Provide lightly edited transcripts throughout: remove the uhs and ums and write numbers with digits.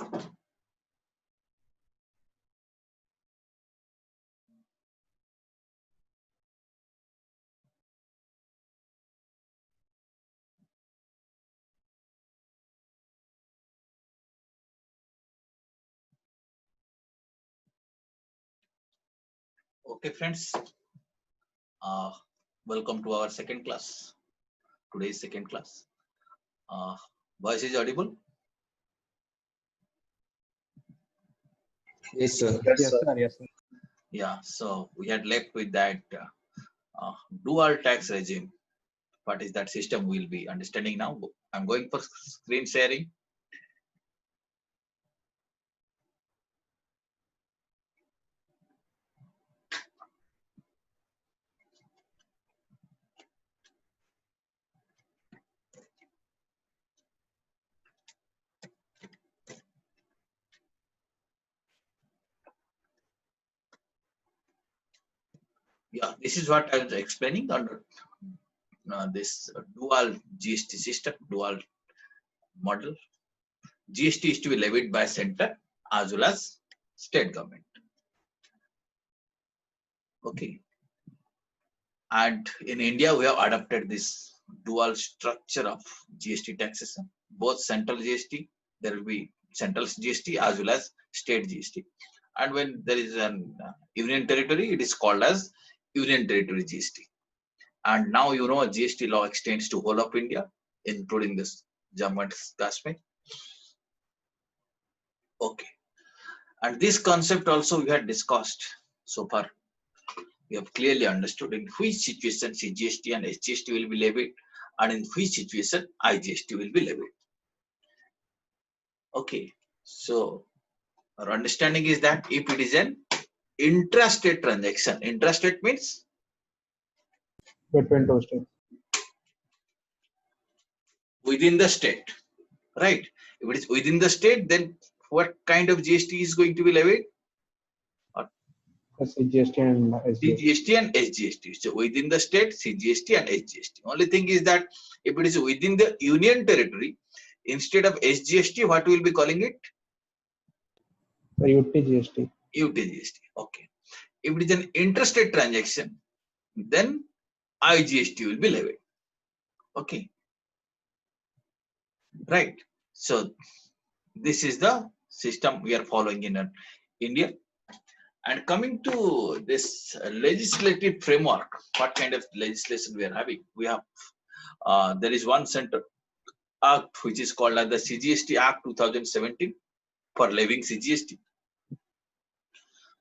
Okay, friends, uh, welcome to our second class. Today's second class. Uh, Voice is audible? Yes, sir. Yes, sir. Yes, sir. Yeah, so we had left with that dual tax regime. What is that system we'll be understanding now? I'm going for screen sharing. Yeah, this is what I was explaining under this dual GST system, dual model. GST is to be levied by center as well as state government. Okay. And in India, we have adopted this dual structure of GST taxation, both central GST, there will be central GST as well as state GST. And when there is an union territory, it is called as union territory GST. And now GST law extends to whole of India, including this Jammu and Kashmir. Okay. And this concept also we had discussed so far. We have clearly understood in which situation CGST and SGST will be levied and in which situation IGST will be levied. Okay, so our understanding is that if it is an intrastate transaction, intrastate means Between two states. within the state, right? If it is within the state, then what kind of GST is going to be levied? CGST and SGST. CGST and SGST. So within the state, CGST and SGST. Only thing is that if it is within the union territory, instead of SGST, what we will be calling it? The UTGST. UTGST. Okay. If it is an interstate transaction, then IGST will be levied. Okay. Right. So this is the system we are following in India. And coming to this legislative framework, what kind of legislation we are having? We have there is one central act which is called as the CGST Act 2017 for levying CGST.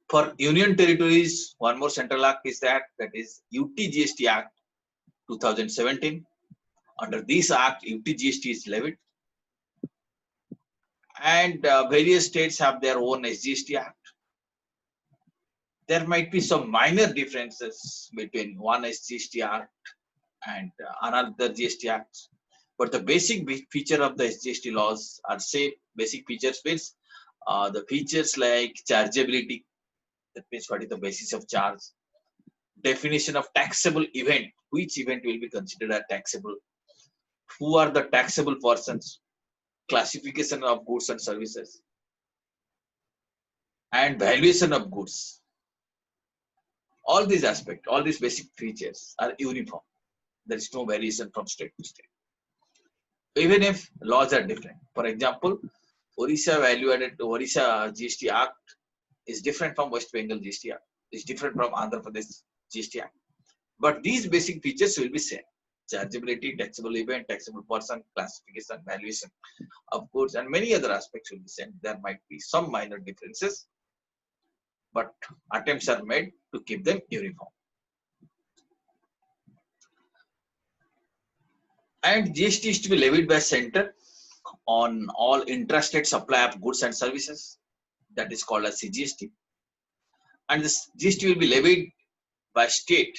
For union territories, one more central act is that is UTGST Act 2017. Under this act, UTGST is levied. And various states have their own SGST Act. There might be some minor differences between one SGST Act and another GST Act. But the basic feature of the SGST laws are same. Basic features means the features like chargeability, that means what is the basis of charge, definition of taxable event, which event will be considered as taxable, who are the taxable persons, classification of goods and services, and valuation of goods. All these aspects, all these basic features are uniform. There is no variation from state to state, even if laws are different. For example, Orissa GST Act is different from West Bengal GST Act. It's different from Andhra Pradesh GST Act. But these basic features will be same: chargeability, taxable event, taxable person, classification, valuation of goods, and many other aspects will be same. There might be some minor differences, but attempts are made to keep them uniform. And GST is to be levied by center on all intrastate supply of goods and services. That is called as CGST. And this GST will be levied by state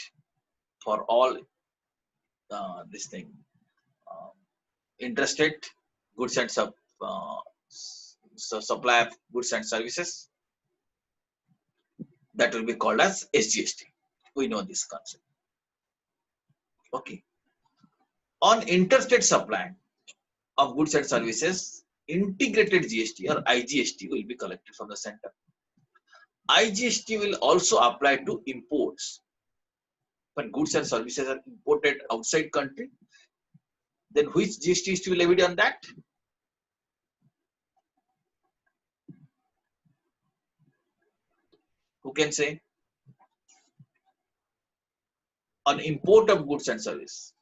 for all this thing, intrastate goods and supply of goods and services. That will be called as SGST. We know this concept. Okay. On interstate supply of goods and services, integrated GST or IGST will be collected from the center. IGST will also apply to imports. When goods and services are imported outside country, then which GST is to be levied on that? Who can say? On import of goods and service.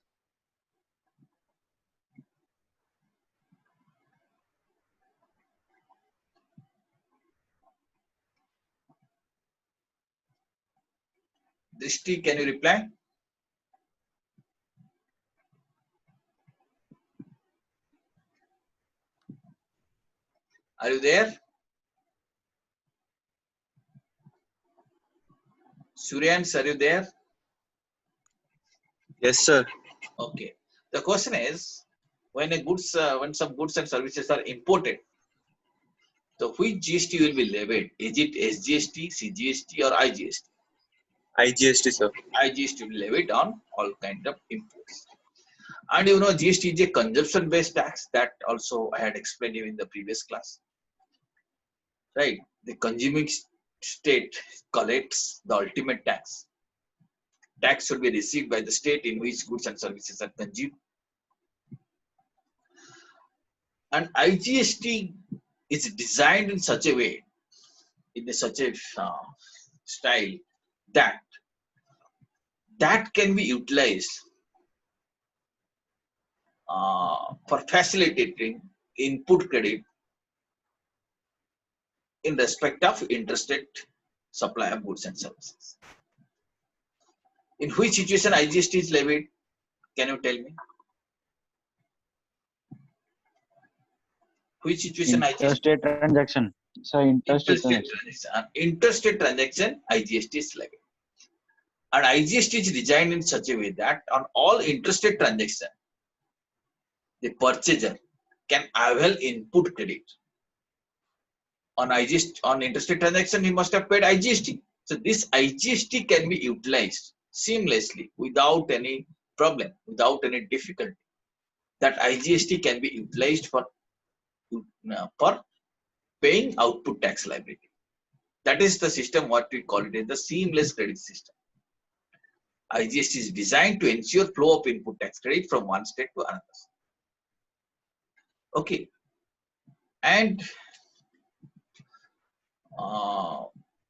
Drishti, can you reply? Are you there? Suryans, are you there? Yes, sir. Okay. The question is, when some goods and services are imported, so which GST will be levied? Is it SGST, CGST, or IGST? IGST, sir. IGST will be levied on all kind of imports. And you know, GST is a consumption-based tax. That also I had explained you in the previous class. Right? The consuming state collects the ultimate tax. Tax should be received by the state in which goods and services are consumed. And IGST is designed in such a way, in such a style that can be utilized for facilitating input credit in respect of interstate supply of goods and services. In which situation IGST is levied? Can you tell me? Which situation IGST? Interstate transaction. So interstate transaction. Interstate transaction IGST is levied. And IGST is designed in such a way that on all interstate transactions, the purchaser can avail input credit. On interstate transaction, he must have paid IGST. So this IGST can be utilized seamlessly without any problem, without any difficulty. That IGST can be utilized for paying output tax liability. That is the system what we call it as the seamless credit system. IGST is designed to ensure flow of input tax credit from one state to another. Okay. And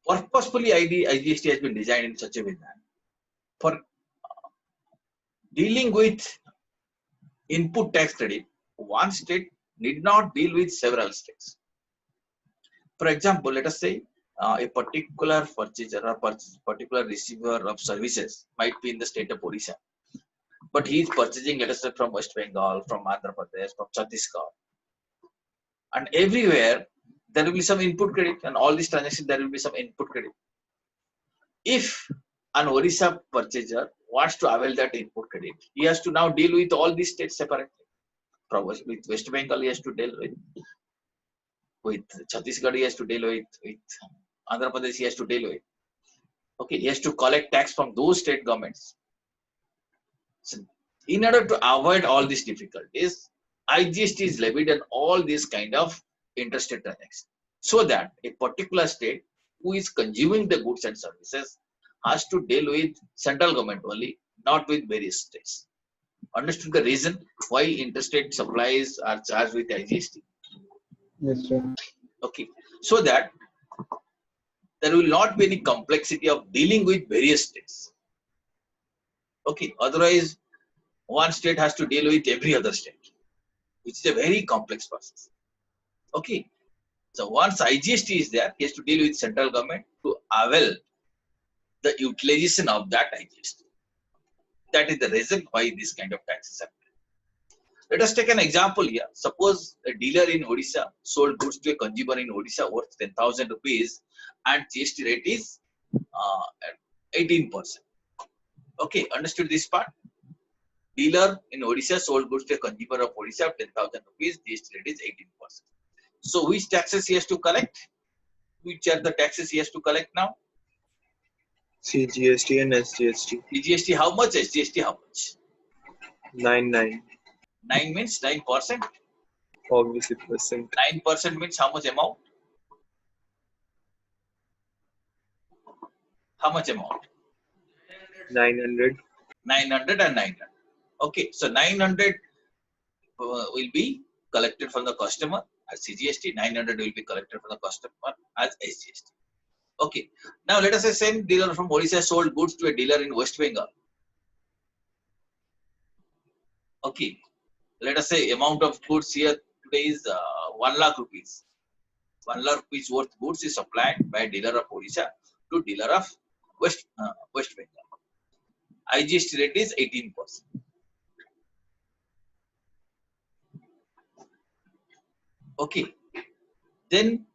purposefully IGST has been designed in such a way that for dealing with input tax credit, one state need not deal with several states. For example, let us say a particular purchaser or particular receiver of services might be in the state of Odisha, but he is purchasing, let us say, from West Bengal, from Andhra Pradesh, from Chhattisgarh, and everywhere there will be some input credit, and all these transactions there will be some input credit. If an Odisha purchaser wants to avail that input credit, he has to now deal with all these states separately. From with West Bengal, he has to deal with Chhattisgarh, he has to deal with Andhra Pradesh, he has to deal with. Okay, he has to collect tax from those state governments. So, in order to avoid all these difficulties, IGST is levied on all these kind of interstate transactions, so that a particular state who is consuming the goods and services has to deal with central government only, not with various states. Understood the reason why interstate supplies are charged with IGST? Yes, sir. Okay, so that there will not be any complexity of dealing with various states. Okay, otherwise one state has to deal with every other state, which is a very complex process. Okay, so once IGST is there, he has to deal with central government to avail the utilization of that IGST. That is the reason why this kind of taxes are. Let us take an example here. Suppose a dealer in Odisha sold goods to a consumer in Odisha worth 10,000 rupees and GST rate is 18%. Okay, understood this part? Dealer in Odisha sold goods to a consumer of Odisha of 10,000 rupees, GST rate is 18%. So which taxes he has to collect? Which are the taxes he has to collect now? CGST and SGST. CGST how much? SGST how much? 9. 9 means 9%. Obviously, percent. 9% means how much amount? How much amount? 900. 900 and 900. Okay, so 900 will be collected from the customer as CGST, 900 will be collected from the customer as SGST. Okay, now let us say same dealer from Odisha sold goods to a dealer in West Bengal. Okay, let us say amount of goods here today is 1 lakh rupees. 1 lakh rupees worth goods is supplied by a dealer of Odisha to dealer of West Bengal. IGST rate is 18%. Okay, then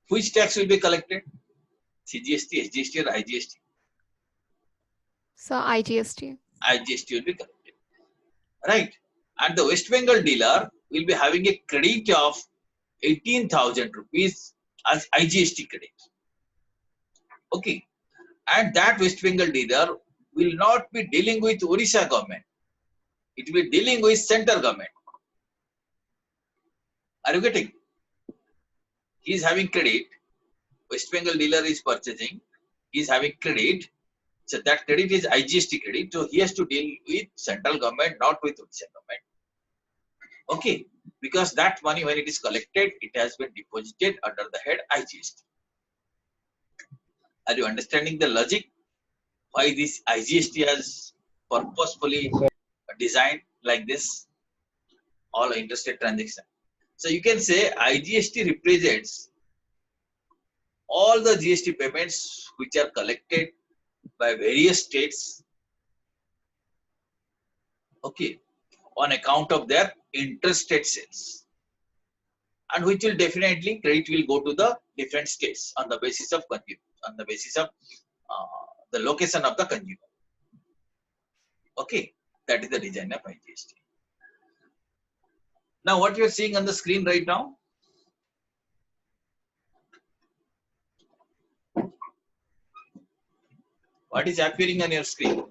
which tax will be collected? CGST, SGST or IGST? So IGST. IGST will be collected. Right. And the West Bengal dealer will be having a credit of 18,000 rupees as IGST credit. Okay. And that West Bengal dealer will not be dealing with Odisha government. It will be dealing with central government. Are you getting? He is having credit. West Bengal dealer is purchasing. He is having credit. So that credit is IGST credit. So he has to deal with central government, not with Odisha government. Okay. Because that money, when it is collected, it has been deposited under the head IGST. Are you understanding the logic? Why this IGST has purposefully designed like this? All interstate transaction. So you can say IGST represents all the GST payments which are collected by various states, okay, on account of their interstate sales, and which will definitely credit will go to the different states on the basis of the location of the consumer. Okay, that is the design of IGST. Now, what you are seeing on the screen right now? What is appearing on your screen?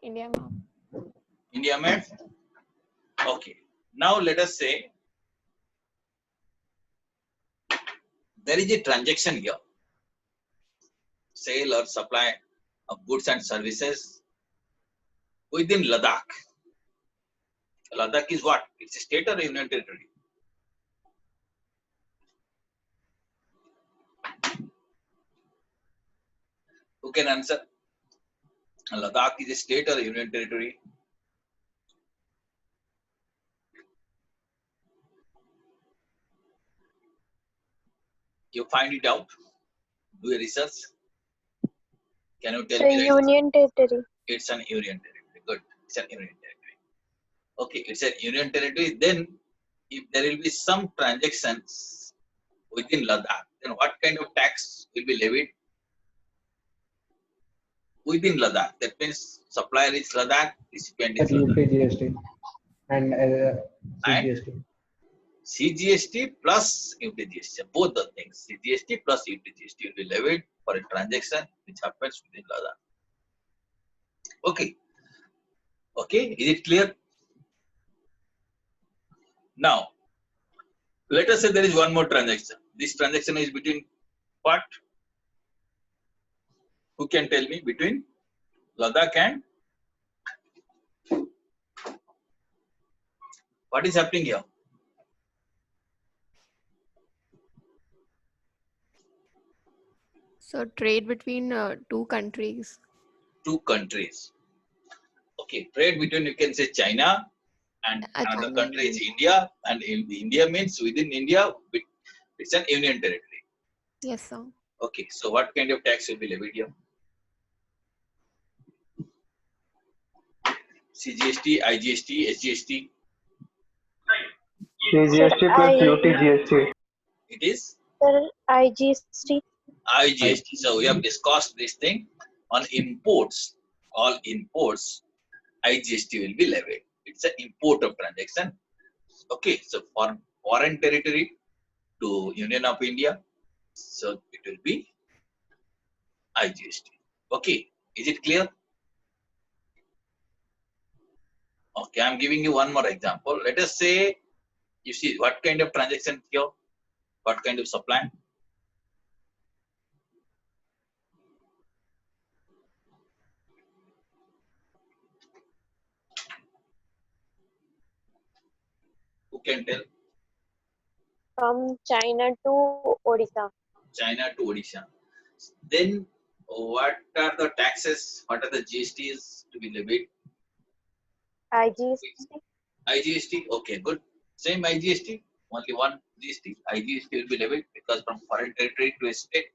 India map. India map. Okay. Now let us say there is a transaction here. Sale or supply of goods and services within Ladakh. Ladakh is what? It's a state or a union territory? Who can answer? Ladakh is a state or a union territory? You find it out. Do a research. Can you tell So me? That union territory. it's an union territory. Good. It's an union territory. Okay, it's an union territory. Then, if there will be some transactions within Ladakh, then what kind of tax will be levied within Ladakh? That means supplier is Ladakh, recipient is UT Ladakh. GST and CGST. CGST plus UT GST, both the things. CGST plus UT GST will be levied for a transaction which happens within Ladakh. Okay. Okay, is it clear? Now, let us say there is one more transaction. This transaction is between what? Who can tell me? Between Ladakh and what is happening here? So trade between two countries. Two countries. Okay, trade between, you can say, China and another China. country is India, and India means within India, it's an union territory. Yes, sir. Okay, so what kind of tax will be levied here? CGST, IGST, SGST. CGST plus UTGST. It is Sir, IGST. IGST. So we have discussed this thing on imports. All imports, IGST will be levied. It's an import of transaction. Okay, so for foreign territory to Union of India, so it will be IGST. Okay, is it clear? Okay, I'm giving you one more example. Let us say you see what kind of transaction here, what kind of supply. Who can tell? From China to Odisha. China to Odisha. Then what are the taxes? What are the GSTs to be levied? IGST. IGST. Okay, good. Same IGST. Only one GST. IGST will be levied because from foreign territory to a state.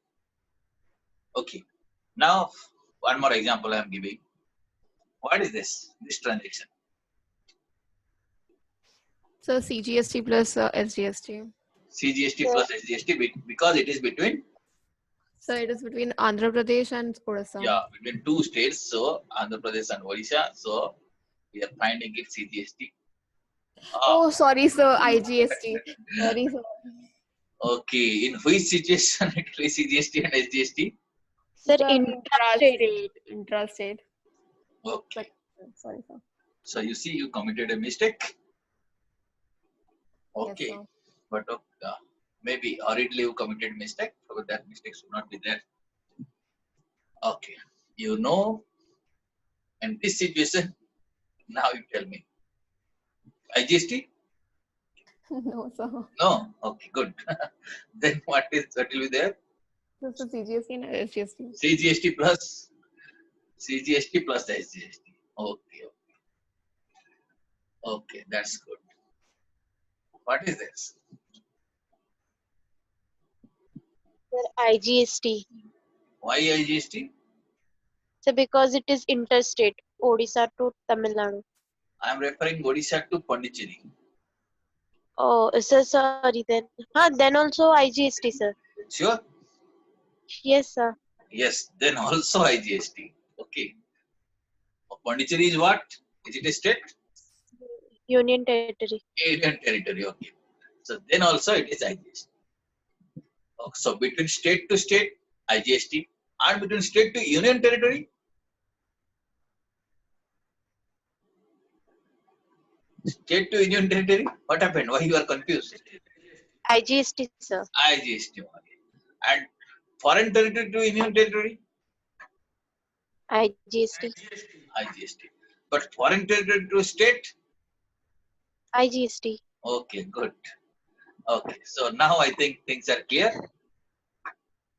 Okay. Now one more example I am giving. What is this? This transaction. So CGST plus SGST. CGST Sir, plus SGST because it is between So it is between Andhra Pradesh and Odisha. between two states. So Andhra Pradesh and Odisha. So we are finding it CGST. Oh, sorry, sir. IGST. Sorry, sir. Okay. In which situation it will be CGST and SGST? sir, Sir, intrastate. intrastate. Okay. Sorry, sir. So you see, you committed a mistake. Okay. Yes, sir. But maybe hurriedly you committed mistake, but that mistake should not be there. Okay. You know, in this situation, now you tell me. IGST? No, sir. No. Okay, good. Then what will be there? This is CGST and SGST. CGST plus SGST. Okay. Okay, that's good. What is this? Sir, IGST. Why IGST? So because it is interstate, Odisha to Tamil Nadu. I am referring Odisha to Pondicherry. Oh, sir, sorry then. Then also IGST, sir. Sure? Yes, sir. Yes, then also IGST. Okay. Pondicherry is what? Is it a state? Union Territory. Union territory. Okay. So then also it is IGST. Okay. So between state to state, IGST, and between state to union territory, state to union territory. What happened? Why you are confused? IGST, sir. IGST only. And foreign territory to union territory, IGST. IGST. But foreign territory to state, IGST. okay, good. Okay, so now I think things are clear.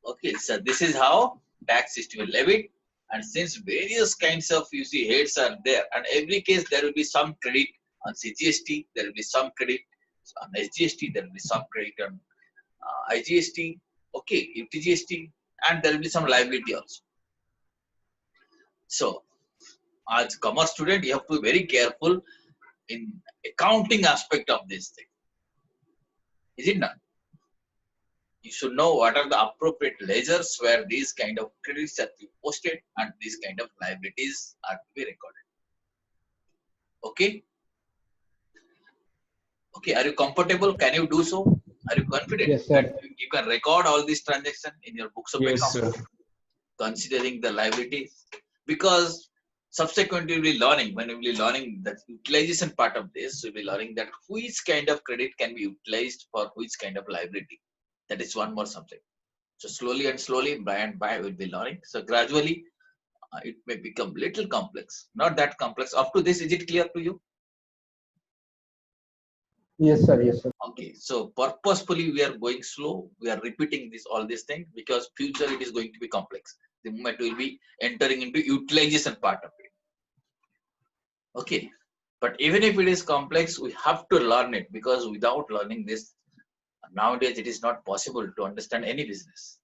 Okay, so this is how tax is to be levied. And since various kinds of heads are there, and every case there will be some credit on CGST, there will be some credit on SGST, there will be some credit on IGST, okay, UTGST, and there will be some liability also. So, as a commerce student, you have to be very careful in accounting aspect of this thing. Is it not? You should know what are the appropriate ledgers where these kind of credits are to be posted and these kind of liabilities are to be recorded. Okay? Okay, are you comfortable? Can you do so? Are you confident? Yes, sir. That you can record all these transactions in your books of Yes, accounts, sir. considering the liabilities? Because subsequently we'll be learning, when we'll be learning the utilization part of this, we'll be learning that which kind of credit can be utilized for which kind of liability. That is one more subject. So slowly and slowly, by and by, we'll be learning. So gradually, it may become little complex. Not that complex. Up to this, is it clear to you? Yes, sir. Yes, sir. Okay. So purposefully, we are going slow. We are repeating all these things because future it is going to be complex. The moment we will be entering into utilization part of it. Okay. But even if it is complex, we have to learn it because without learning this, nowadays it is not possible to understand any business.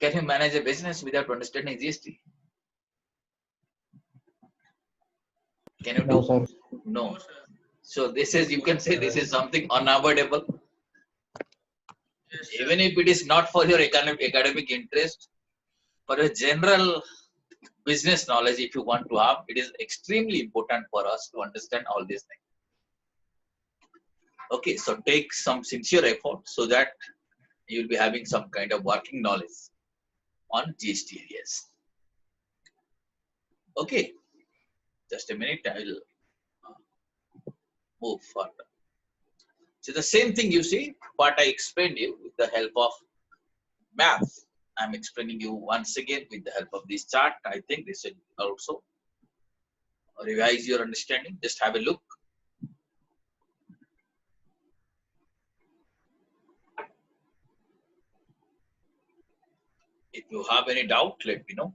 Can you manage a business without understanding GST? Can you No, do? sir. No. So this is, you can say this is something unavoidable. Even if it is not for your academic interest, for a general business knowledge, if you want to have, it is extremely important for us to understand all these things. Okay, so take some sincere effort so that you will be having some kind of working knowledge on GST areas. Okay, Just a minute, I will move further. So the same thing you see, what I explained you with the help of math. I'm explaining you once again with the help of this chart. I think this will also revise your understanding. Just have a look. If you have any doubt, let me know.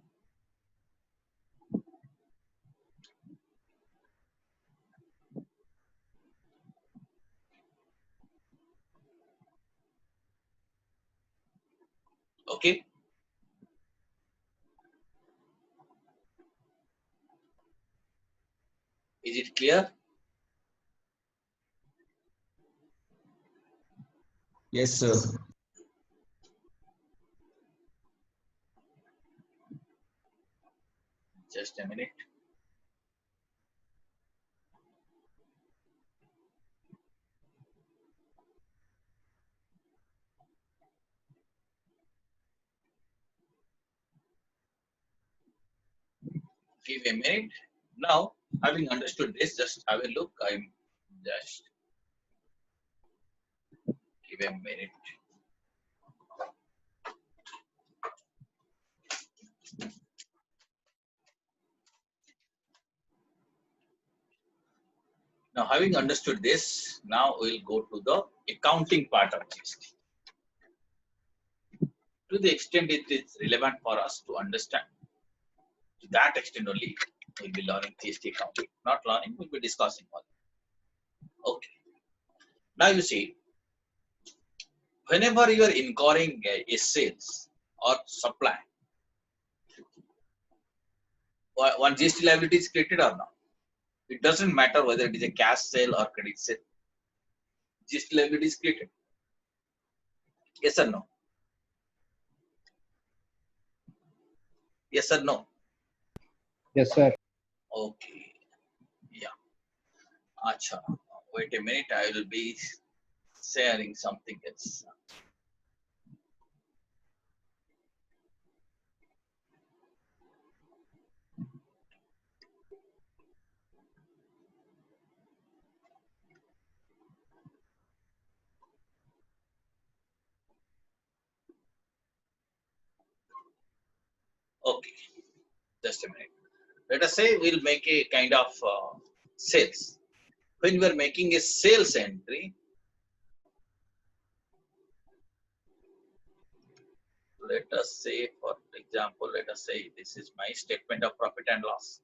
Okay. Is it clear? Yes, sir. Just a minute. Give a minute. Now, having understood this, just have a look. I'm just give a minute. Now, having understood this, now we'll go to the accounting part of GST. To the extent it is relevant for us to understand, to that extent only we'll be learning GST accounting. Not learning, we'll be discussing all. Okay. Now you see, whenever you are incurring a sales or supply, one GST liability is created or not. It doesn't matter whether it is a cash sale or credit sale. GST liability is created. Yes or no? Yes or no? Yes, sir. Okay. Yeah. Acha. Wait a minute. I will be sharing something else. Okay. Just a minute. Let us say we'll make a kind of sales. When we are making a sales entry, let us say, for example, let us say this is my statement of profit and loss.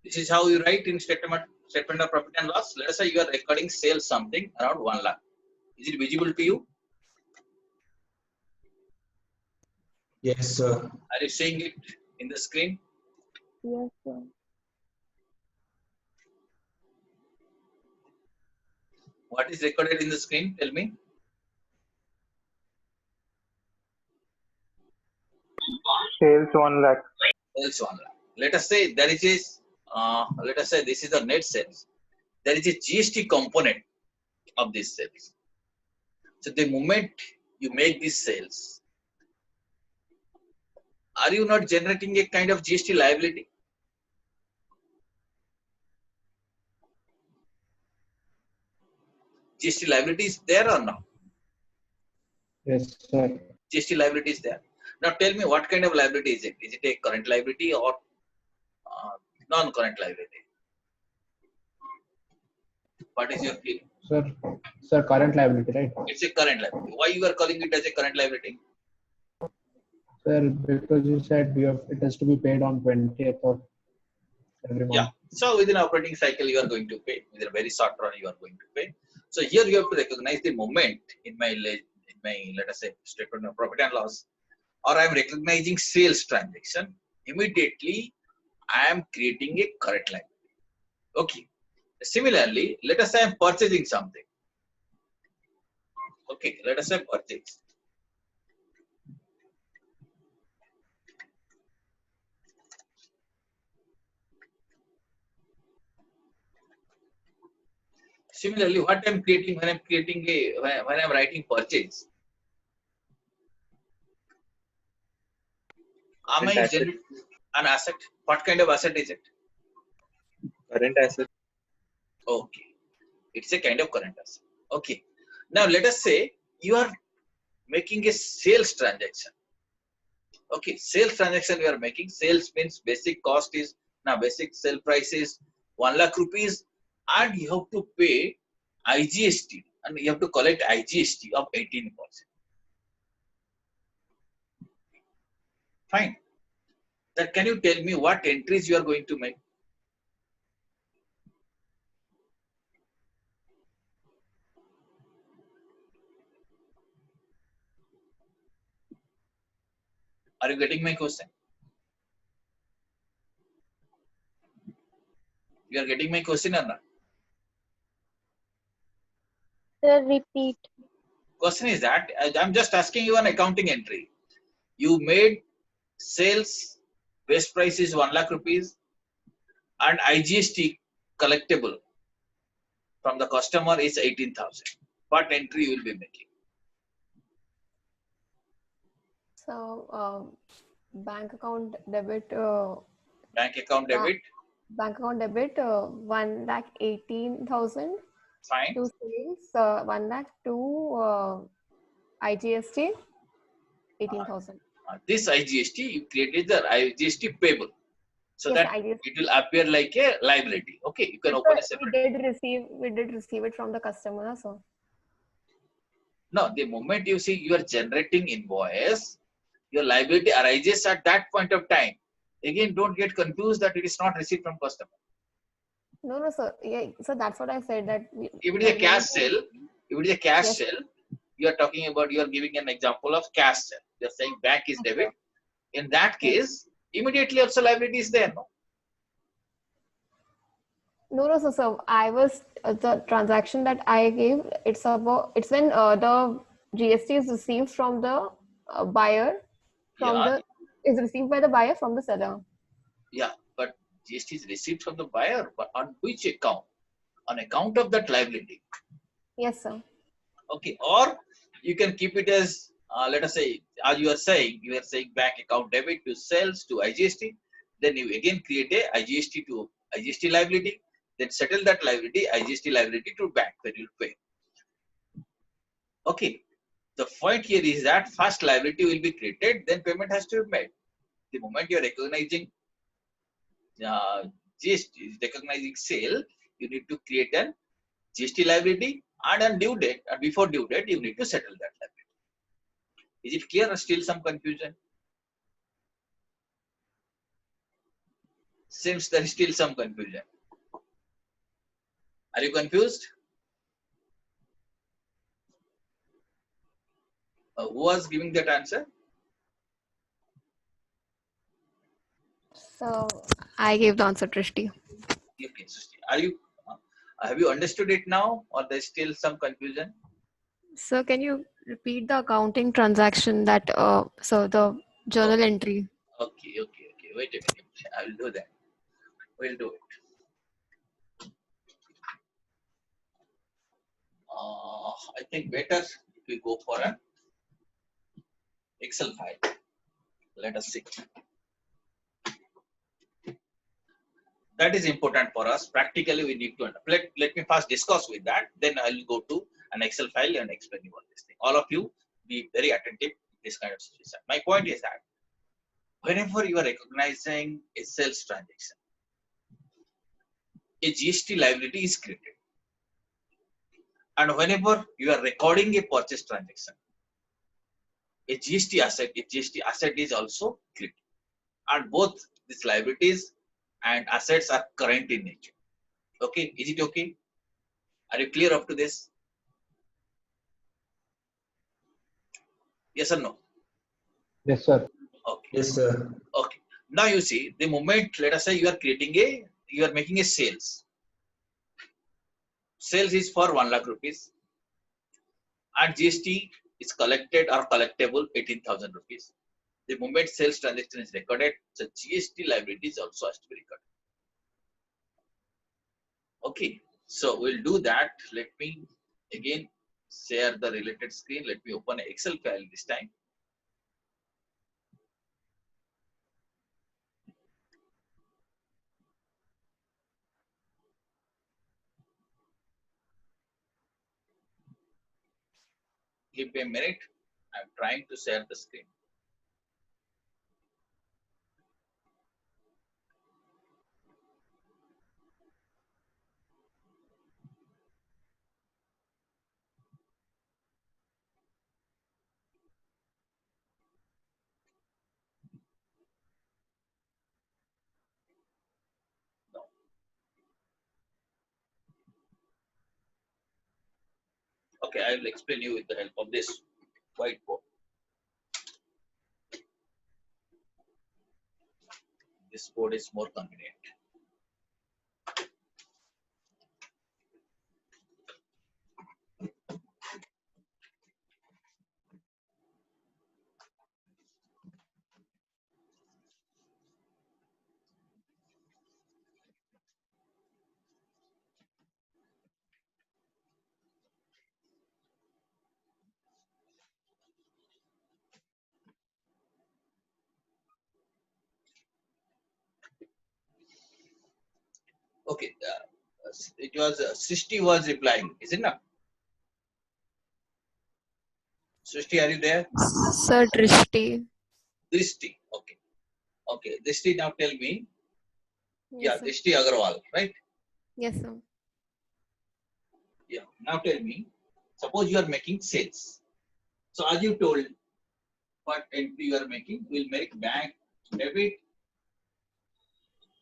This is how you write in statement of profit and loss. Let us say you are recording sales something around 1 lakh. Is it visible to you? Yes, sir. Are you seeing it in the screen? Yes, sir. What is recorded in the screen? Tell me. Sales 1 lakh. Sales 1 lakh. Let us say there is let us say this is the net sales. There is a GST component of this sales. So the moment you make these sales, are you not generating a kind of GST liability? GST liability is there or not? Yes, sir. GST liability is there. Now tell me what kind of liability is it? Is it a current liability or non-current liability? What is your feeling? Sir, current liability, right? It's a current liability. Why you are calling it as a current liability? Sir, because you said it has to be paid on 20th of every Yeah. month. So within operating cycle, you are going to pay. Within a very short run, you are going to pay. So here you have to recognize the moment in my let us say statement of profit and loss, or I am recognizing sales transaction. Immediately, I am creating a current liability. Okay. Similarly, let us say I am purchasing something. Okay. Let us say purchase. Similarly, what I'm creating when I'm creating when I'm writing purchase, am I Current asset. an asset? What kind of asset is it? Current asset. Okay, it's a kind of current asset. Okay, now let us say you are making a sales transaction. Okay, sales transaction you are making. Sales means basic cost is now basic sale price is 1 lakh rupees, and you have to pay IGST and you have to collect IGST of 18%. Fine. That can you tell me what entries you are going to make? Are you getting my question? You are getting my question or not? Sir, repeat. Question is that I'm just asking you an accounting entry. You made sales, base price is 1 lakh rupees, and IGST collectible from the customer is 18,000. What entry you will be making? So, bank account debit, Bank account debit, bank account debit, 1,18,000 fine. to sales, 1 lakh to IGST, 18,000. This IGST, you created the IGST payable. So Yes, that IGST. it will appear like a liability. Okay, you can Yes, open sir, a separate. we did receive it from the customer, so. No, the moment you see you are generating invoice, your liability arises at that point of time. Again, don't get confused that it is not received from customer. No, no, sir. Yeah, so that's what I said that. If it is a cash sale, Yes. you are talking about, you are giving an example of cash sale. You are saying bank is debit. In that case, immediately also liability is there, no? No, no, so I was the transaction that I gave. It's when the GST is received from the buyer, Yeah, is received by the buyer from the seller. yeah, but GST is received from the buyer, but on which account? On account of that liability. Yes, sir. Okay, or you can keep it as let us say, as you are saying bank account debit to sales to IGST. Then you again create a IGST to IGST liability. Then settle that liability, IGST liability to bank where you pay. Okay, the point here is that first liability will be created, then payment has to be made. The moment you are recognizing GST, recognizing sale, you need to create an GST liability, and on due date, and before due date, you need to settle that liability. Is it clear or still some confusion? Seems there is still some confusion. Are you confused? Who was giving that answer? So I gave the answer, Trishti. Okay, Srishti. Are you? Have you understood it now, or there's still some confusion? So can you repeat the accounting transaction that so the journal entry? Okay. Wait a minute. I will do that. We'll do it. I think better if we go for an Excel file. Let us see. That is important for us. Practically, we need to let me first discuss with that. Then I will go to an Excel file and explain you all this thing. All of you be very attentive in this kind of situation. My point is that whenever you are recognizing a sales transaction, a GST liability is created. And whenever you are recording a purchase transaction, a GST asset is also created. And both these liabilities and assets are current in nature. Okay, is it okay? Are you clear up to this? Yes or no? Yes, sir. Okay. Yes, sir. Okay. Now you see, the moment, let us say you are making a sales. Sales is for 1 lakh rupees, and GST is collected or collectible 18,000 rupees. The moment sales transaction is recorded, the GST liability is also has to be recorded. Okay. So we'll do that. Let me again share the related screen. Let me open an Excel file this time. Give me a minute. I'm trying to share the screen. No. Okay, I will explain you with the help of this whiteboard. This board is more convenient. Okay, it was Srishti was replying, is it not? Srishti, are you there? Sir Drishti. Drishti, okay. Okay, Drishti, now tell me. Yes, sir. Drishti Agarwal, right? Yes, sir. Yeah, now tell me. Suppose you are making sales. So as you told, what entry you are making, will make bank debit,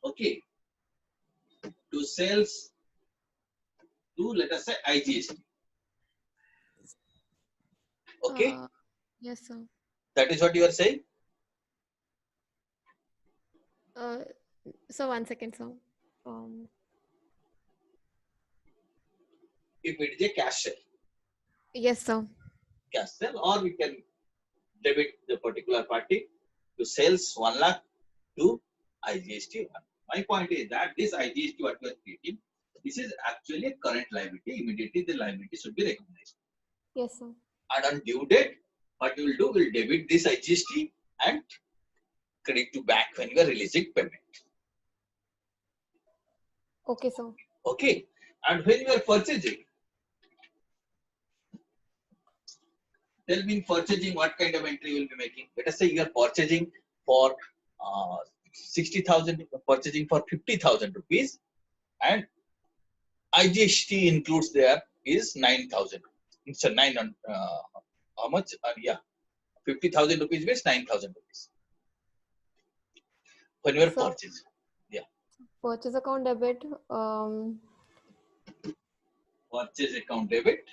okay, to sales to, let us say, IGST. Okay, Yes, sir. that is what you are saying. So 1 second, sir. If it is a cash sale, Yes, sir. or we can debit the particular party to sales 1 lakh to IGST 1. My point is that this IGST what we are creating, this is actually a current liability. Immediately the liability should be recognized. Yes, sir. And on due date, what you will do, will debit this IGST and credit to bank when you are releasing payment. Okay, sir. Okay. And when you are purchasing, tell me in purchasing what kind of entry you will be making. Let us say you are purchasing for 60,000, purchasing for 50,000 rupees, and IGST includes there is 9,000. It's a 9, how much? 50,000 rupees means 9,000 rupees. When you are So purchasing. Yeah. purchase account debit, Purchase account debit.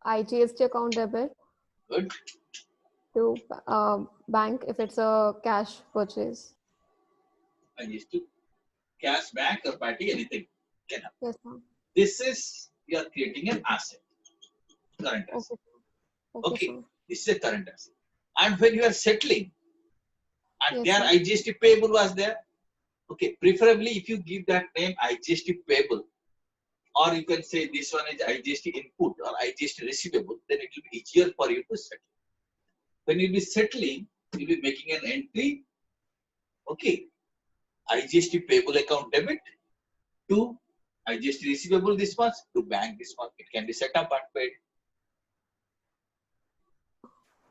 IGST account debit Good. to bank if it's a cash purchase. IGST. Cash back or party, anything can happen. Yes, sir. This is, you are creating an asset. Current asset. Okay. Okay, Okay. sir. This is a current asset. And when you are settling, and Yes, there sir. IGST payable was there. Okay. Preferably if you give that name IGST payable, or you can say this one is IGST input or IGST receivable, then it will be easier for you to settle. When you will be settling, you will be making an entry. Okay. IGST payable account debit to IGST receivable this much, to bank this much. It can be set up and paid.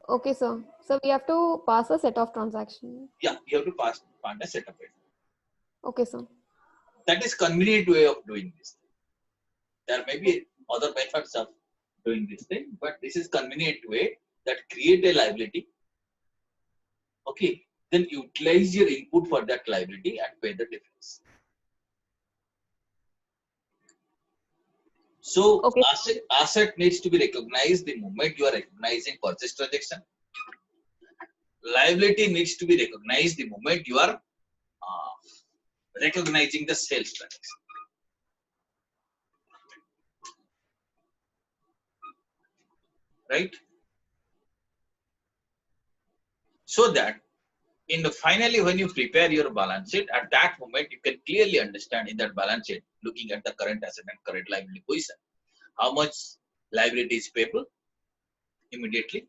Okay, sir. So we have to pass a set of transaction. Yeah, you have to pass a set of it. Okay, sir. That is convenient way of doing this. There may be other methods of doing this thing, but this is convenient way that create a liability. Okay, then utilize your input for that liability and pay the difference. So Okay. asset needs to be recognized the moment you are recognizing purchase transaction. Liability needs to be recognized the moment you are recognizing the sales transaction. Right? So that in the finally, when you prepare your balance sheet, at that moment you can clearly understand in that balance sheet, looking at the current asset and current liability position, how much liability is payable immediately,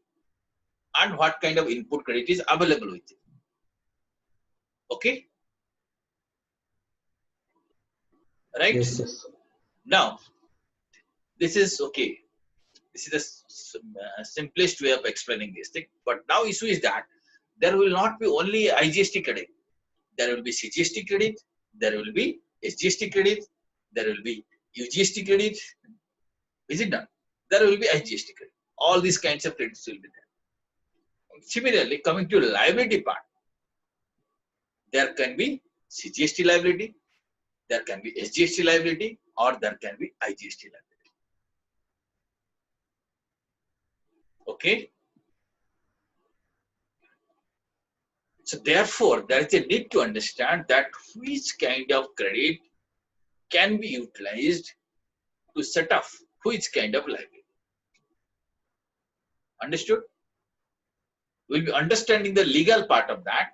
and what kind of input credit is available with it. Okay, right? Yes, sir. Now, this is okay. This is the simplest way of explaining this thing. But now issue is that there will not be only IGST credit. There will be CGST credit. There will be SGST credit. There will be UGST credit. Is it done? There will be IGST credit. All these kinds of credits will be there. Similarly, coming to liability part, there can be CGST liability, there can be SGST liability, or there can be IGST liability. Okay. So therefore, there is a need to understand that which kind of credit can be utilized to set off which kind of liability. Understood? We'll be understanding the legal part of that,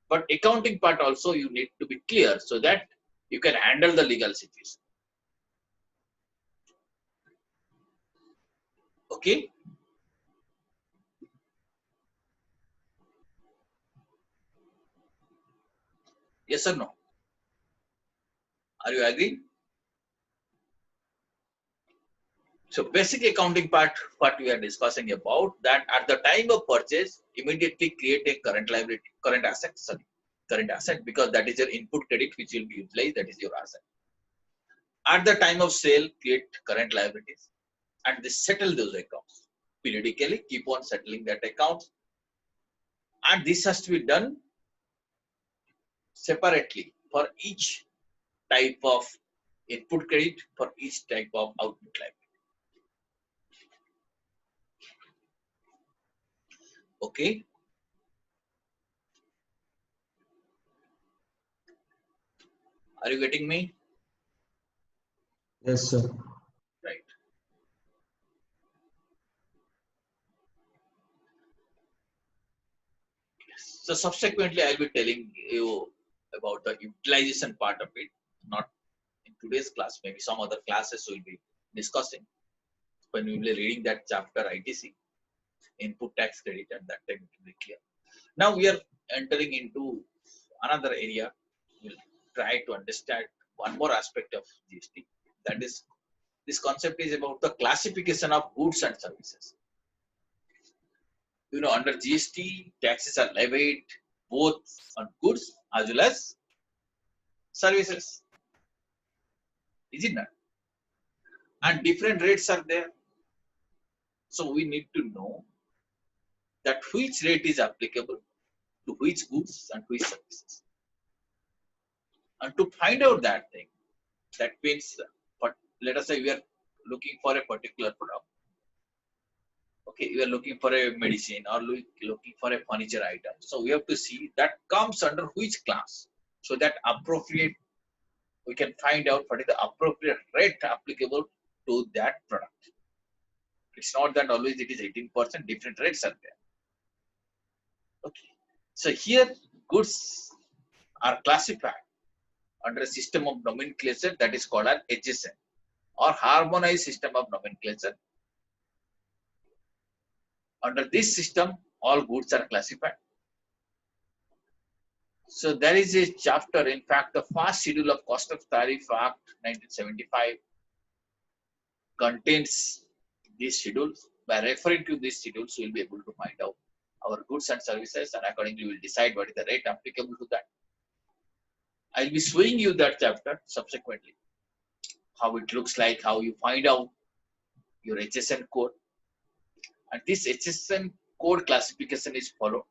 but accounting part also you need to be clear so that you can handle the legal situation. Okay? Yes or no? Are you agreeing? So basic accounting part, what we are discussing about, that at the time of purchase, immediately create a current liability, current asset, because that is your input credit which will be utilized, that is your asset. At the time of sale, create current liabilities and they settle those accounts. Periodically, keep on settling that account. And this has to be done separately for each type of input credit, for each type of output liability. Okay. Are you getting me? Yes, sir. Right. So subsequently, I'll be telling you about the utilization part of it, not in today's class, maybe some other classes will be discussing when we will be reading that chapter ITC, input tax credit, and that time it will be clear. Now we are entering into another area. We'll try to understand one more aspect of GST. That is, this concept is about the classification of goods and services. You know, under GST, taxes are levied both on goods as well as services. Is it not? And different rates are there. So we need to know that which rate is applicable to which goods and which services. And to find out that thing, that means, but let us say we are looking for a particular product. Okay, we are looking for a medicine or looking for a furniture item. So we have to see that comes under which class, so that appropriate, we can find out what is the appropriate rate applicable to that product. It's not that always it is 18%, different rates are there. Okay, so here goods are classified under a system of nomenclature that is called as HSN, or harmonized system of nomenclature. Under this system, all goods are classified. So there is a chapter, in fact, the first schedule of Cost of Tariff Act 1975 contains these schedules. By referring to these schedules, we will be able to find out our goods and services, and accordingly we will decide what is the rate applicable to that. I will be showing you that chapter subsequently, how it looks like, how you find out your HSN code. And this HSN code classification is followed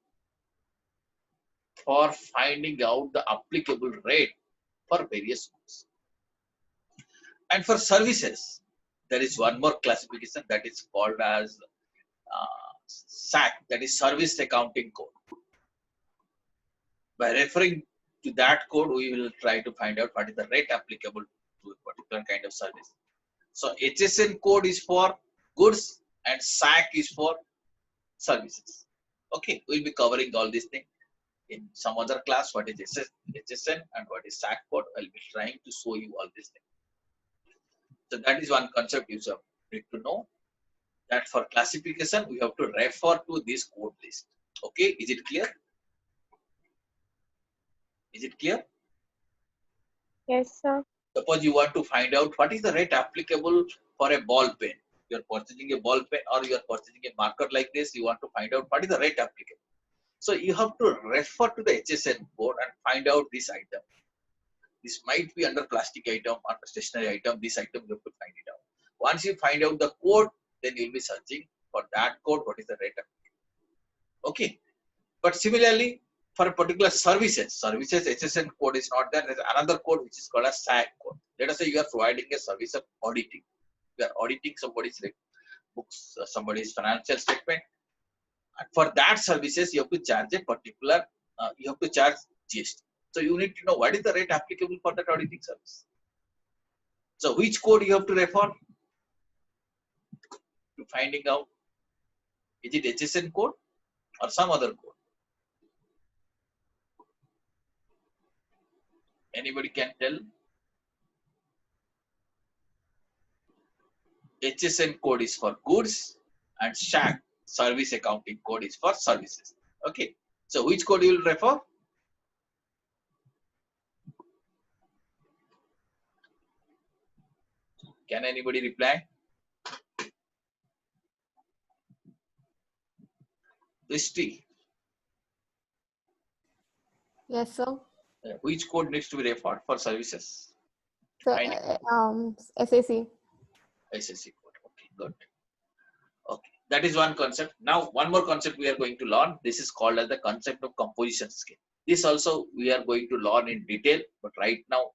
for finding out the applicable rate for various goods. And for services, there is one more classification that is called as SAC, that is Service Accounting Code. By referring to that code, we will try to find out what is the rate applicable to a particular kind of service. So HSN code is for goods and SAC is for services. Okay, we'll be covering all these things in some other class what is HSN and what is SAC code. I'll be trying to show you all these things. So that is one concept you need to know, that for classification we have to refer to this code list. Okay, is it clear? Is it clear? Yes, sir. Suppose you want to find out what is the rate applicable for a ball pen. You are purchasing a ball pen or you are purchasing a marker like this. You want to find out what is the rate applicable. So you have to refer to the HSN code and find out this item. This might be under plastic item or stationary item. This item you have to find it out. Once you find out the code, then you will be searching for that code. What is the rate applicable? Okay. But similarly, for a particular services HSN code is not there. There's another code which is called a SAC code. Let us say you are providing a service of auditing. You are auditing somebody's books, somebody's financial statement. And for that services, you have to charge a particular, you have to charge GST. So you need to know what is the rate applicable for that auditing service. So which code you have to refer to finding out? Is it HSN code or some other code? Anybody can tell? HSN code is for goods and SAC, service accounting code, is for services. Okay. So which code you will refer? Can anybody reply? Christy, Yes, sir. which code needs to be referred for services? So, Finding SAC. SSC code. Okay, good. Okay, that is one concept. Now, one more concept we are going to learn. This is called as the concept of composition scheme. This also we are going to learn in detail, but right now,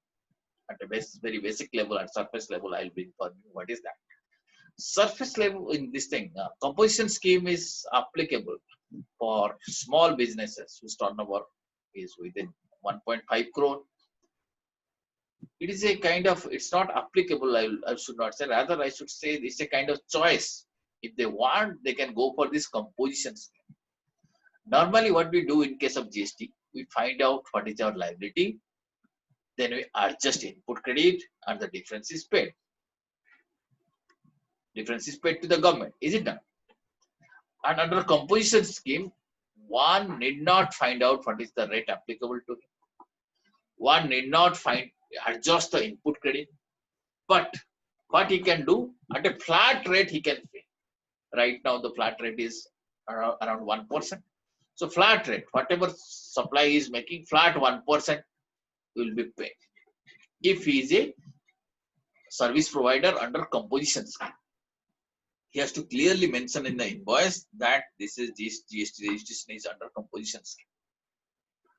at a very basic level and surface level, I'll be informing you what is that. Surface level in this thing, composition scheme is applicable for small businesses whose turnover is within 1.5 crore. It is a kind of, it's not applicable, I should not say, rather I should say it's a kind of choice. If they want, they can go for this composition scheme. Normally what we do in case of GST, we find out what is our liability, then we adjust input credit and the difference is paid. Difference is paid to the government, is it done? And under composition scheme, one need not find out what is the rate applicable to him. One need not adjust the input credit, but what he can do, at a flat rate he can pay. Right now the flat rate is around 1%. So flat rate, whatever supply he is making, flat 1% will be paid. If he is a service provider under composition scheme, he has to clearly mention in the invoice that this GST registration is under composition scheme.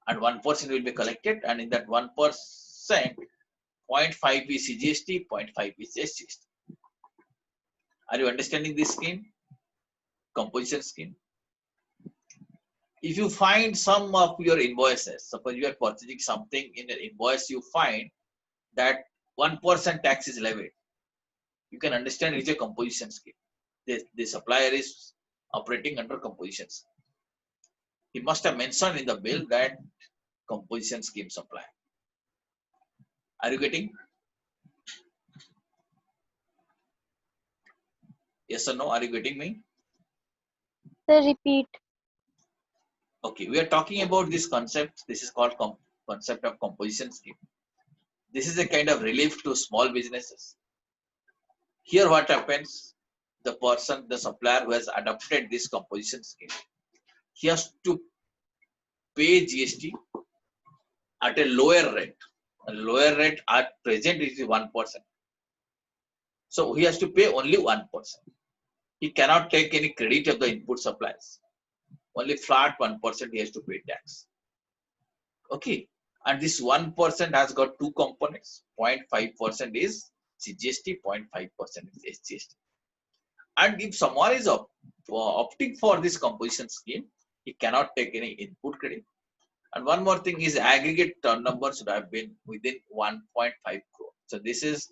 And 1% will be collected, and in that 1%, 0.5 is CGST, 0.5 is SGST. Are you understanding this scheme? Composition scheme. If you find some of your invoices, suppose you are purchasing something in an invoice, you find that 1% tax is levied. You can understand it's a composition scheme. The supplier is operating under composition scheme. He must have mentioned in the bill that composition scheme supply. Are you getting? Yes or no? Are you getting me? Sir, repeat. Okay, we are talking about this concept. This is called concept of composition scheme. This is a kind of relief to small businesses. Here what happens, the person, the supplier who has adopted this composition scheme, he has to pay GST at a lower rate. A lower rate at present is 1%. So he has to pay only 1%. He cannot take any credit of the input supplies. Only flat 1% he has to pay tax. Okay. And this 1% has got two components. 0.5% is CGST, 0.5% is SGST. And if someone is opting for this composition scheme, he cannot take any input credit. And one more thing is aggregate turnover should have been within 1.5 crore. So this is,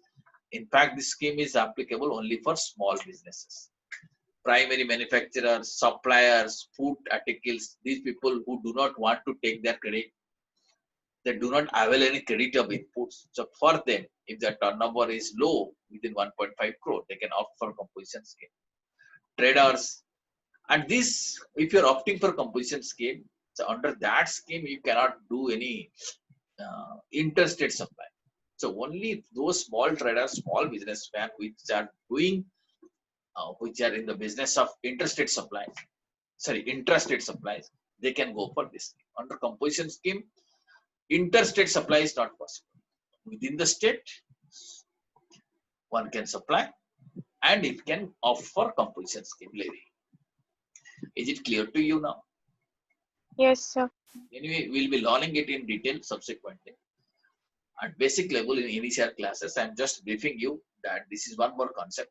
in fact, this scheme is applicable only for small businesses. primary manufacturers, suppliers, food articles, these people who do not want to take their credit, they do not avail any credit of inputs. So for them, if their turnover is low within 1.5 crore, they can opt for composition scheme. Traders, and this, if you're opting for composition scheme, so under that scheme, you cannot do any interstate supply. So only those small traders, small businessmen, which are doing, which are in the business of intrastate supplies, they can go for this. Under composition scheme, interstate supply is not possible. Within the state, one can supply, and it can opt for composition scheme. Lady, is it clear to you now? Yes, sir. Anyway, we'll be learning it in detail subsequently. At basic level in initial classes, I'm just briefing you that this is one more concept.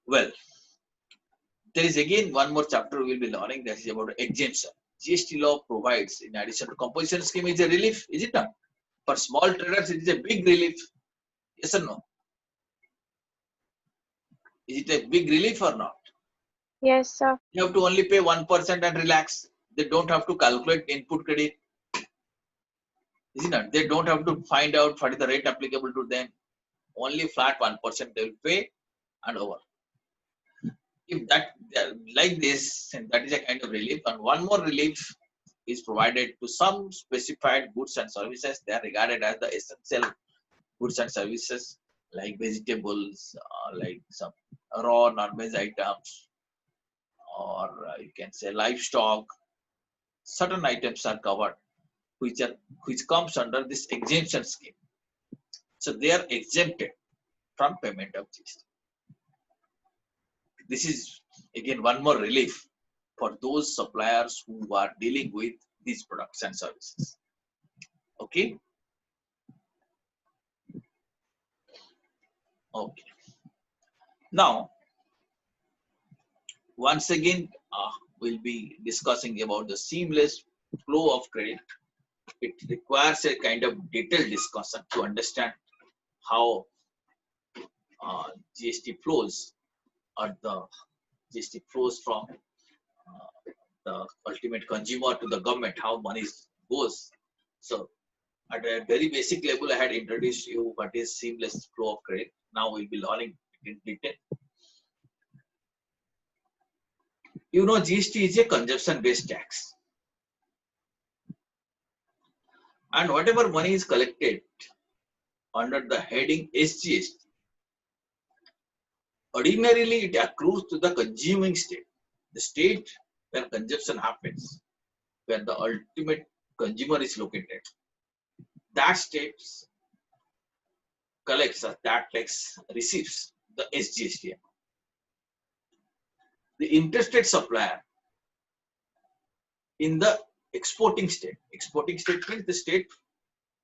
Well, there is again one more chapter we'll be learning, that is about exemption. GST law provides, in addition to composition scheme, is a relief, is it not? For small traders, it is a big relief. Yes or no? Is it a big relief or not? Yes, sir. You have to only pay 1% and relax. They don't have to calculate input credit. Is it not? They don't have to find out what is the rate applicable to them. Only flat 1% they will pay and over. If that like this, that is a kind of relief. And one more relief is provided to some specified goods and services. They are regarded as the essential goods and services, like vegetables, like some raw non-veg items, or you can say livestock. Certain items are covered, which comes under this exemption scheme. So they are exempted from payment of GST. This is again one more relief for those suppliers who are dealing with these products and services. Okay. Okay. Now, once again, we'll be discussing about the seamless flow of credit. It requires a kind of detailed discussion to understand how GST flows, or the GST flows from the ultimate consumer to the government, how money goes. So at a very basic level, I had introduced you what is seamless flow of credit. Now we'll be learning in detail. You know, GST is a consumption-based tax. And whatever money is collected under the heading SGST, ordinarily it accrues to the consuming state, the state where consumption happens, where the ultimate consumer is located. That state collects, or that tax receives the SGST. The interstate supplier in the exporting state means the state,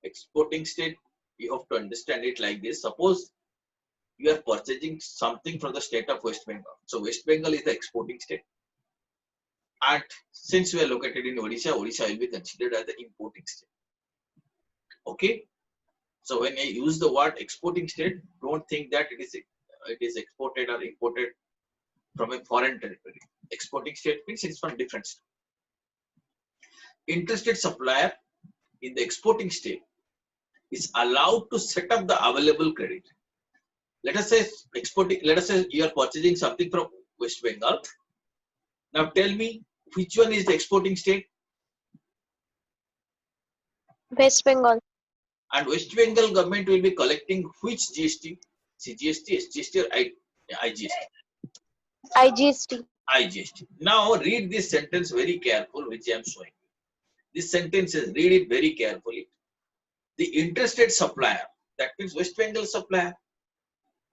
exporting state, you have to understand it like this. Suppose you are purchasing something from the state of West Bengal. So West Bengal is the exporting state. And since we are located in Odisha, Odisha will be considered as the importing state. Okay. So when I use the word exporting state, don't think that it is exported or imported from a foreign territory. Exporting state means it's from different state. Interstate supplier in the exporting state is allowed to set up the available credit. Let us say you are purchasing something from West Bengal. Now tell me, which one is the exporting state? West Bengal. And West Bengal government will be collecting which GST? CGST, SGST, or IGST? IGST. IGST. Now read this sentence very careful, which I am showing. This sentence is, read it very carefully. The interstate supplier, that means West Bengal supplier,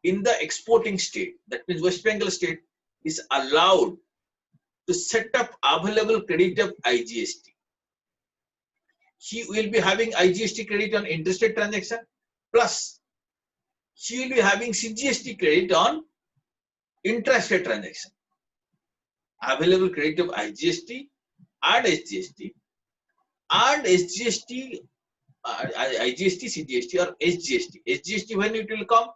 in the exporting state, that means West Bengal state, is allowed to set up available credit of IGST. She will be having IGST credit on interstate transaction, plus she will be having CGST credit on intrastate transaction. Available credit of IGST and SGST, and IGST, CGST, or SGST. SGST, when it will come?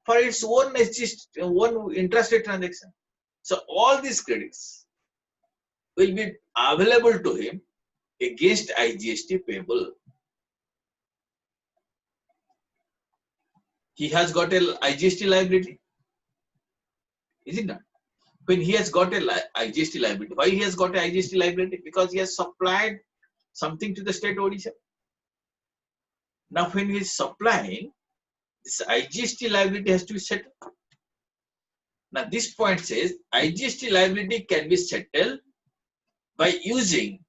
for its own own intrastate transaction. So all these credits will be available to him against IGST payable. He has got a IGST liability, is it not? When he has got a IGST liability, why he has got a IGST liability? Because he has supplied something to the state Odisha. Now, when he is supplying, this IGST liability has to be settled. Now, this point says IGST liability can be settled by using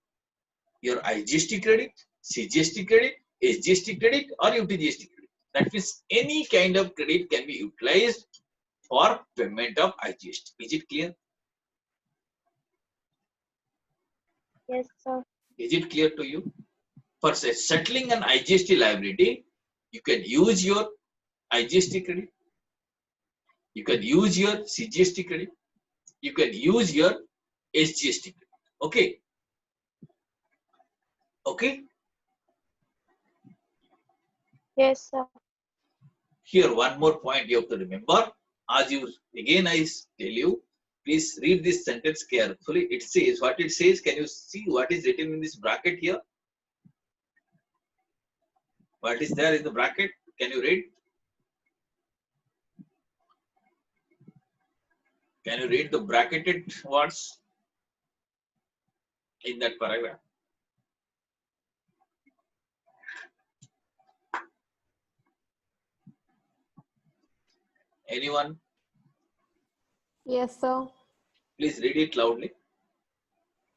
your IGST credit, CGST credit, SGST credit, or UTGST credit. That means any kind of credit can be utilized for payment of IGST. Is it clear? Yes, sir. Is it clear to you? For settling an IGST liability, you can use your IGST credit, you can use your CGST credit, you can use your SGST credit. Okay. Okay. Yes, sir. Here, one more point you have to remember. As you again, I tell you, please read this sentence carefully. It says what it says. Can you see what is written in this bracket here? What is there in the bracket? Can you read? Can you read the bracketed words in that paragraph? Anyone? Yes, sir. Please read it loudly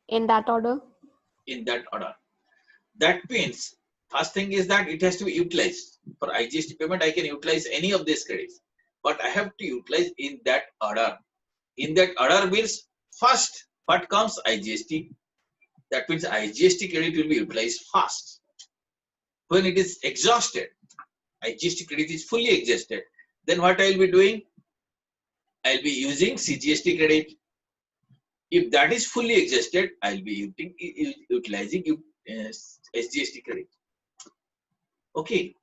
In that order. in that order. That means first thing is that it has to be utilized. For IGST payment, I can utilize any of these credits, but I have to utilize in that order. In that order means first what comes IGST. That means IGST credit will be utilized first. When it is exhausted, IGST credit is fully exhausted, then what I will be doing? I will be using CGST credit. If that is fully exhausted, I will be utilizing SGST credit. Okay.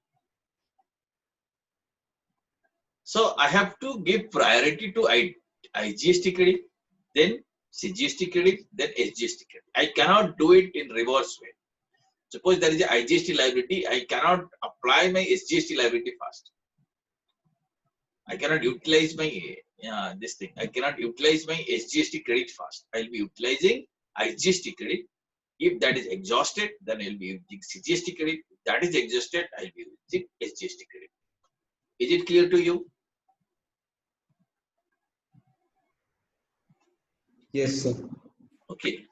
So I have to give priority to IGST credit, then CGST credit, then SGST credit. I cannot do it in reverse way. Suppose there is a IGST liability, I cannot apply my SGST liability first. I cannot utilize my this thing. I cannot utilize my SGST credit first. I will be utilizing IGST credit. If that is exhausted, then I will be using CGST credit. If that is exhausted, I will be using SGST credit. Is it clear to you? Yes, sir. Okay.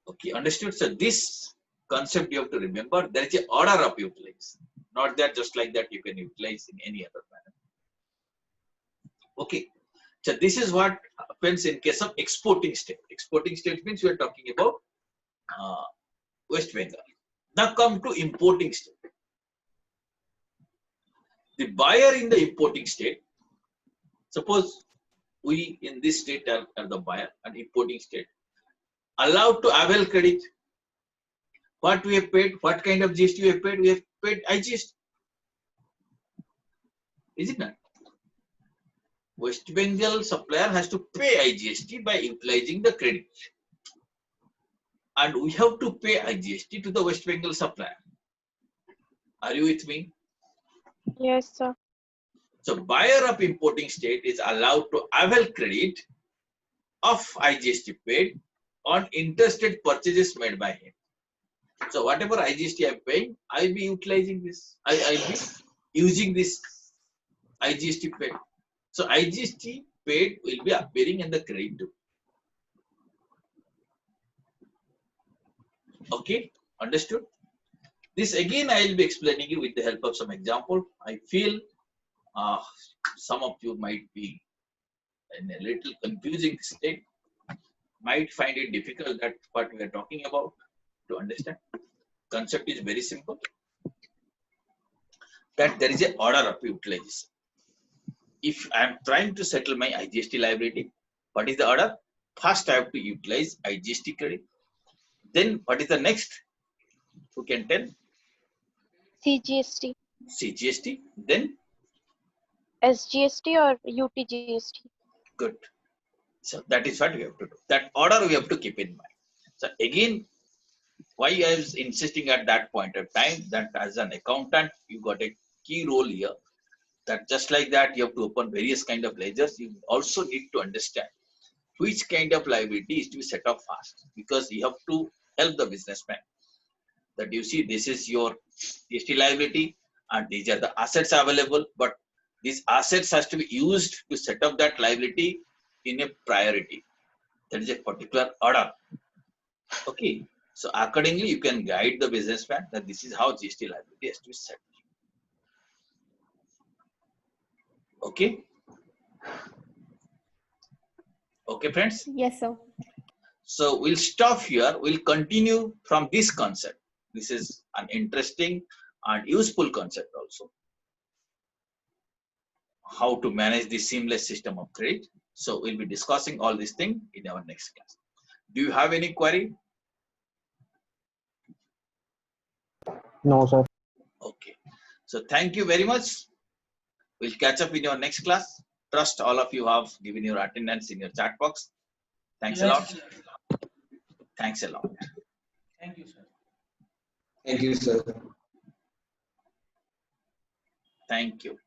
Okay, understood. So this concept you have to remember. There is an order of utilization. Not that just like that you can utilize in any other manner. Okay. So this is what happens in case of exporting state. Exporting state means we are talking about West Bengal. Now come to importing state. The buyer in the importing state, suppose we in this state are the buyer and importing state, allowed to avail credit. What we have paid, what kind of GST we have paid? We have paid IGST. Is it not? West Bengal supplier has to pay IGST by utilizing the credit. And we have to pay IGST to the West Bengal supplier. Are you with me? Yes, sir. So buyer of importing state is allowed to avail credit of IGST paid on interstate purchases made by him. So whatever IGST I'm paying, I'll be utilizing this. I'll be using this IGST paid. So IGST paid will be appearing in the credit too. Okay, understood? This again I will be explaining you with the help of some example. I feel some of you might be in a little confusing state, might find it difficult that what we are talking about to understand. Concept is very simple. That there is an order of utilization. If I am trying to settle my IGST liability, what is the order? First, I have to utilize IGST credit. Then, what is the next? Who can tell? CGST. CGST, then SGST or UTGST. good. So that is what we have to do. That order we have to keep in mind. So again, why I was insisting at that point of time that as an accountant, you got a key role here. That just like that, you have to open various kind of ledgers. You also need to understand which kind of liability is to be set up fast, because you have to help the businessman that you see this is your GST liability and these are the assets available, but these assets has to be used to set up that liability in a priority. That is a particular order. Okay. So accordingly, you can guide the businessman that this is how GST liability has to be set. Okay. Okay, friends. Yes, sir. So we'll stop here. We'll continue from this concept. This is an interesting and useful concept also. How to manage the seamless system of credit. So we'll be discussing all these things in our next class. Do you have any query? No, sir. Okay. So thank you very much. We'll catch up in your next class. Trust all of you have given your attendance in your chat box. Thanks a lot. Thanks a lot. Thank you, sir. Thank you, sir. Thank you.